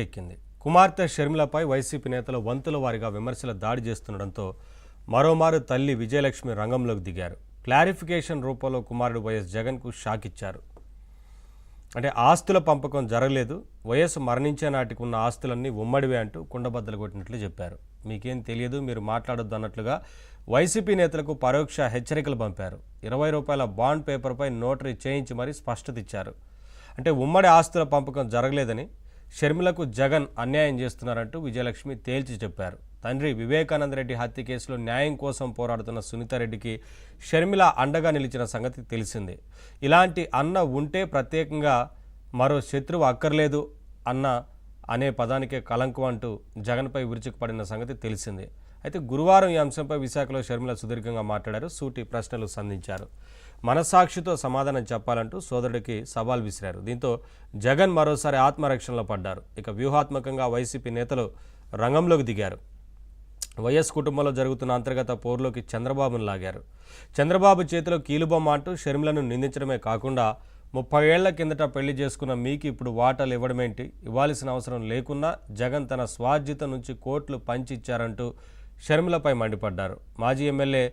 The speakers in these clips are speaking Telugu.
ఎక్కింది. కుమార్తె షర్మిలపై వైసీపీ నేతలు వంతుల వారీగా విమర్శల దాడి చేస్తుండటంతో మరోమారు తల్లి విజయలక్ష్మి రంగంలోకి దిగారు. క్లారిఫికేషన్ రూపంలో కుమారుడు వైఎస్ జగన్కు షాక్ ఇచ్చారు. అంటే ఆస్తుల పంపకం జరగలేదు, వైఎస్ మరణించే నాటికి ఉన్న ఆస్తులన్నీ ఉమ్మడివే అంటూ కుండబద్దలు కొట్టినట్లు చెప్పారు. మీకేం తెలియదు, మీరు మాట్లాడొద్దు అన్నట్లుగా వైసీపీ నేతలకు పరోక్ష హెచ్చరికలు పంపారు. 20 రూపాయల బాండ్ పేపర్పై నోటరీ చేయించి మరీ స్పష్టత ఇచ్చారు. అంటే ఉమ్మడి ఆస్తుల పంపకం జరగలేదని, షర్మిలకు జగన్ అన్యాయం చేస్తున్నారంటూ విజయలక్ష్మి తేల్చి చెప్పారు. తండ్రి వివేకానందరెడ్డి హత్య కేసులో న్యాయం కోసం పోరాడుతున్న సునీతారెడ్డికి షర్మిల అండగా నిలిచిన సంగతి తెలిసిందే. ఇలాంటి అన్న ఉంటే ప్రత్యేకంగా మరో శత్రువు అక్కర్లేదు అనే పదానికే కలంకం అంటూ జగన్పై విరుచుకుపడిన సంగతి తెలిసిందే. అయితే గురువారం ఈ అంశంపై విశాఖలో షర్మిల సుదీర్ఘంగా మాట్లాడారు. సూటి ప్రశ్నలు సంధించారు. మనసాక్షితో సమాధానం చెప్పాలంటూ సోదరుడికి సవాల్ విసిరారు. దీంతో జగన్ మరోసారి ఆత్మరక్షణలో పడ్డారు. ఇక వ్యూహాత్మకంగా వైసీపీ నేతలు రంగంలోకి దిగారు. వైఎస్ కుటుంబంలో జరుగుతున్న అంతర్గత పోరులోకి చంద్రబాబును లాగారు. చంద్రబాబు చేతిలో కీలుబొమ్మ అంటూ షర్మిలను నిందించడమే కాకుండా 30 ఏళ్ల కిందట పెళ్లి చేసుకున్న మీకు ఇప్పుడు వాటాలు ఇవ్వడమేంటి, ఇవ్వాల్సిన అవసరం లేకున్నా జగన్ తన స్వార్జితం నుంచి కోట్లు పంచిచ్చారంటూ షర్మిలపై మండిపడ్డారు. మాజీ ఎమ్మెల్యే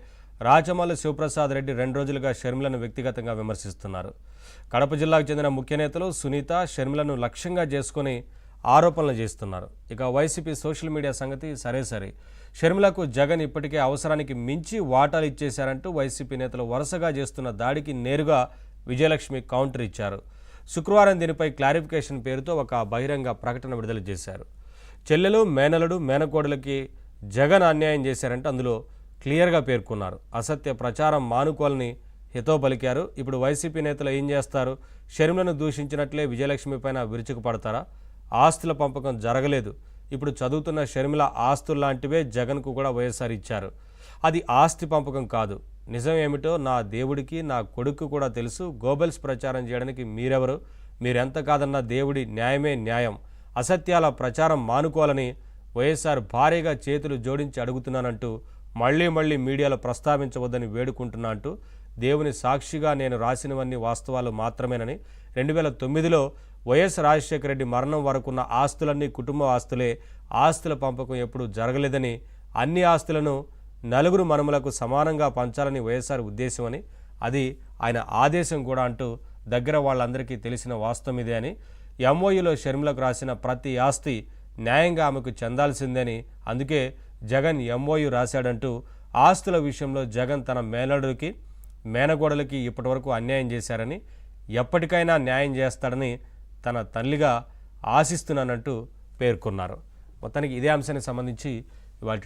రాచమల్లు శివప్రసాద్ రెడ్డి 2 రోజులుగా షర్మిలను వ్యక్తిగతంగా విమర్శిస్తున్నారు. కడప జిల్లాకు చెందిన ముఖ్య నేతలు సునీత, షర్మిలను లక్ష్యంగా చేసుకుని ఆరోపణలు చేస్తున్నారు. ఇక వైసీపీ సోషల్ మీడియా సంగతి సరే, షర్మిలకు జగన్ ఇప్పటికే అవసరానికి మించి వాటాలు ఇచ్చేశారంటూ వైసీపీ నేతలు వరుసగా చేస్తున్న దాడికి నేరుగా విజయలక్ష్మి కౌంటర్ ఇచ్చారు. శుక్రవారం దీనిపై క్లారిఫికేషన్ పేరుతో ఒక బహిరంగ ప్రకటన విడుదల చేశారు. చెల్లెలు, మేనలుడు, మేనకోడలకి జగన్ అన్యాయం చేశారంటే అందులో క్లియర్గా పేర్కొన్నారు. అసత్య ప్రచారం మానుకోవాలని హితవు పలికారు. ఇప్పుడు వైసీపీ నేతలు ఏం చేస్తారు? షర్మిలను దూషించినట్లే విజయలక్ష్మి పైన విరుచుకుపడతారా? ఆస్తుల పంపకం జరగలేదు, ఇప్పుడు చదువుతున్న షర్మిల ఆస్తుల్లాంటివే జగన్కు కూడా వైఎస్ఆర్ ఇచ్చారు. అది ఆస్తి పంపకం కాదు. నిజం ఏమిటో నా దేవుడికి, నా కొడుకు కూడా తెలుసు. గోబెల్స్ ప్రచారం చేయడానికి మీరెవరు? మీరెంత కాదన్నా దేవుడి న్యాయమే న్యాయం. అసత్యాల ప్రచారం మానుకోవాలని వైఎస్ఆర్ భారీగా చేతులు జోడించి అడుగుతున్నానంటూ మళ్ళీ మీడియాలో ప్రస్తావించవద్దని వేడుకుంటున్నా అంటూ దేవుని సాక్షిగా నేను రాసినవన్నీ వాస్తవాలు మాత్రమేనని, 2009లో వైఎస్ రాజశేఖర రెడ్డి మరణం వరకున్న ఆస్తులన్నీ కుటుంబ ఆస్తులే, ఆస్తుల పంపకం ఎప్పుడూ జరగలేదని, అన్ని ఆస్తులను నలుగురు మనుమలకు సమానంగా పంచాలని వైఎస్ఆర్ ఉద్దేశమని, అది ఆయన ఆదేశం కూడా అంటూ దగ్గర వాళ్ళందరికీ తెలిసిన వాస్తవం ఇదే అని, ఎంఓయూలో షర్మిలకు రాసిన ప్రతి ఆస్తి న్యాయంగా ఆమెకు చెందాల్సిందని, అందుకే జగన్ ఎంఓయూ రాశాడంటూ ఆస్తుల విషయంలో జగన్ తన మేనడుకి, మేనగోడలకి ఇప్పటివరకు అన్యాయం చేశారని, ఎప్పటికైనా న్యాయం చేస్తాడని తన తల్లిగా ఆశిస్తున్నానంటూ పేర్కొన్నారు. మొత్తానికి ఇదే అంశానికి సంబంధించి ఇవాళ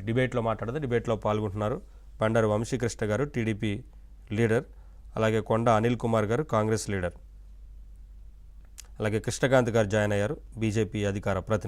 డిబేట్లో పాల్గొంటున్నారు బండారు వంశీకృష్ణ గారు, టీడీపీ లీడర్, అలాగే కొండ అనిల్ కుమార్ గారు, కాంగ్రెస్ లీడర్, అలాగే కృష్ణకాంత్ గారు జాయిన్ అయ్యారు, బీజేపీ అధికార ప్రతినిధి.